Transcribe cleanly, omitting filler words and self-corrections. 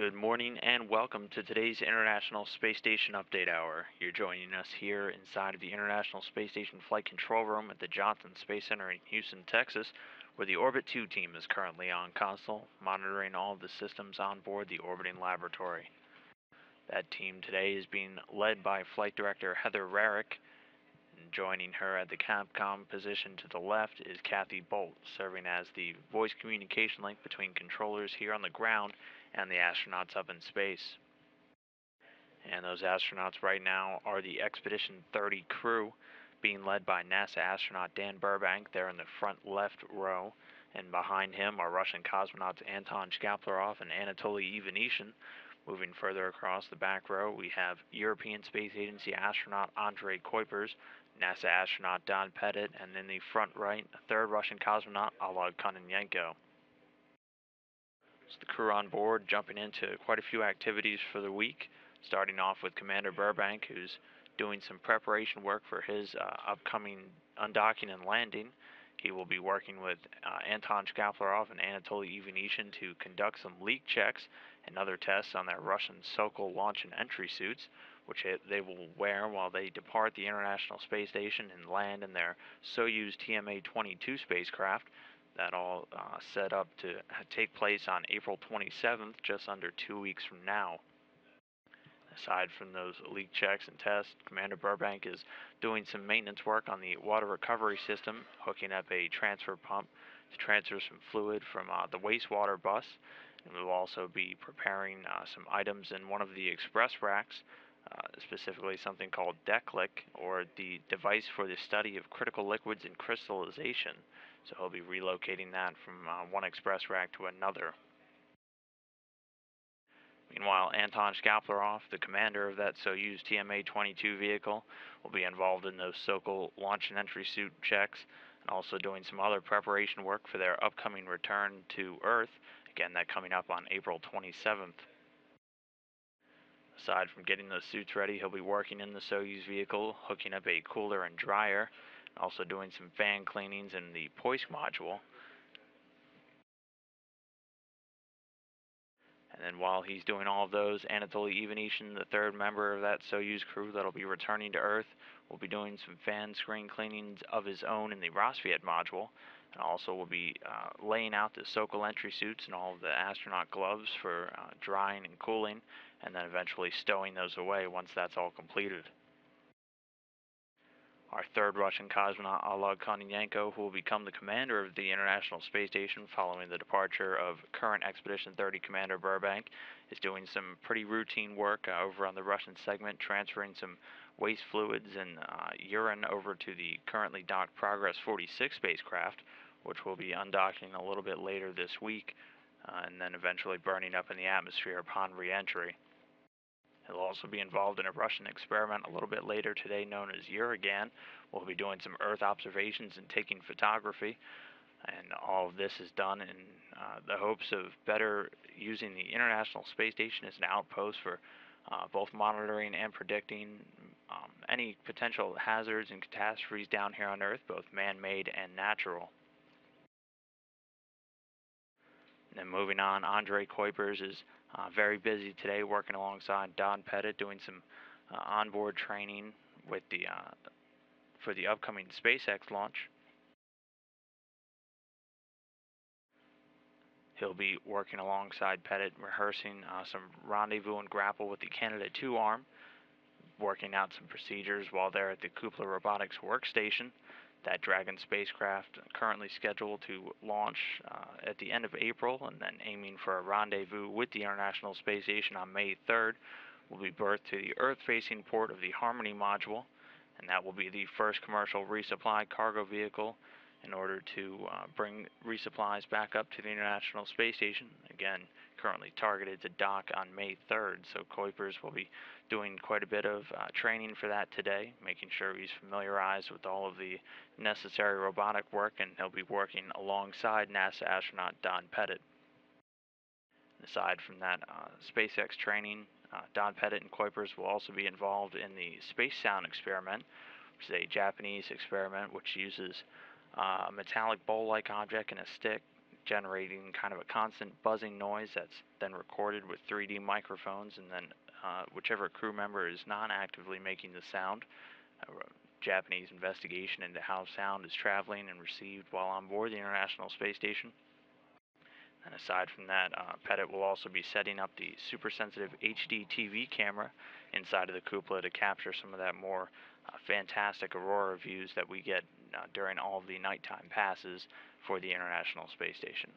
Good morning and welcome to today's International Space Station Update Hour. You're joining us here inside of the International Space Station Flight Control Room at the Johnson Space Center in Houston, Texas, where the Orbit 2 team is currently on console, monitoring all of the systems on board the orbiting laboratory. That team today is being led by Flight Director Heather Rarick, and joining her at the Capcom position to the left is Kathy Bolt, serving as the voice communication link between controllers here on the ground and the astronauts up in space. And those astronauts right now are the Expedition 30 crew, being led by NASA astronaut Dan Burbank there in the front left row. And behind him are Russian cosmonauts Anton Shkaplerov and Anatoly Ivanishin. Moving further across the back row, we have European Space Agency astronaut Andrei Kuipers, NASA astronaut Don Pettit, and in the front right, a third Russian cosmonaut Oleg Kononenko. The crew on board jumping into quite a few activities for the week, starting off with Commander Burbank, who's doing some preparation work for his upcoming undocking and landing. He will be working with Anton Shkaplerov and Anatoly Ivanishin to conduct some leak checks and other tests on their Russian Sokol launch and entry suits, which they will wear while they depart the International Space Station and land in their Soyuz TMA-22 spacecraft. That all set up to take place on April 27th, just under 2 weeks from now. Aside from those leak checks and tests, Commander Burbank is doing some maintenance work on the water recovery system, hooking up a transfer pump to transfer some fluid from the wastewater bus. And we'll also be preparing some items in one of the express racks, specifically something called DECLIC, or the Device for the Study of Critical Liquids and Crystallization. So he'll be relocating that from one express rack to another. Meanwhile, Anton Shkaplerov, the commander of that Soyuz TMA-22 vehicle, will be involved in those Sokol launch and entry suit checks, and also doing some other preparation work for their upcoming return to Earth, again, that coming up on April 27th. Aside from getting those suits ready, he'll be working in the Soyuz vehicle, hooking up a cooler and dryer, also doing some fan cleanings in the Poisk module. And then while he's doing all of those, Anatoly Ivanishin, the third member of that Soyuz crew that'll be returning to Earth, will be doing some fan screen cleanings of his own in the Rassvet module, and also will be laying out the Sokol entry suits and all of the astronaut gloves for drying and cooling, and then eventually stowing those away once that's all completed. Our third Russian cosmonaut, Oleg Kononenko, who will become the commander of the International Space Station following the departure of current Expedition 30 Commander Burbank, is doing some pretty routine work over on the Russian segment, transferring some waste fluids and urine over to the currently docked Progress 46 spacecraft, which will be undocking a little bit later this week, and then eventually burning up in the atmosphere upon re-entry. He'll also be involved in a Russian experiment a little bit later today known as Uragan. We'll be doing some Earth observations and taking photography. And all of this is done in the hopes of better using the International Space Station as an outpost for both monitoring and predicting any potential hazards and catastrophes down here on Earth, both man-made and natural. And then moving on, Andrei Kuipers is very busy today, working alongside Don Pettit, doing some onboard training with for the upcoming SpaceX launch. He'll be working alongside Pettit, rehearsing some rendezvous and grapple with the Canada-2 arm, working out some procedures while they're at the Kupler Robotics workstation. That Dragon spacecraft currently scheduled to launch at the end of April, and then aiming for a rendezvous with the International Space Station on May 3rd, will be berthed to the Earth-facing port of the Harmony module, and that will be the first commercial resupply cargo vehicle in order to bring resupplies back up to the International Space Station, again, currently targeted to dock on May 3rd. So Kuipers will be doing quite a bit of training for that today, making sure he's familiarized with all of the necessary robotic work, and he'll be working alongside NASA astronaut Don Pettit. Aside from that SpaceX training, Don Pettit and Kuipers will also be involved in the Space Sound experiment, which is a Japanese experiment which uses a metallic bowl-like object and a stick generating kind of a constant buzzing noise that's then recorded with 3D microphones, and then whichever crew member is not actively making the sound, a Japanese investigation into how sound is traveling and received while on board the International Space Station. And aside from that, Pettit will also be setting up the super sensitive HD TV camera inside of the cupola to capture some of that more fantastic aurora views that we get during all of the nighttime passes for the International Space Station.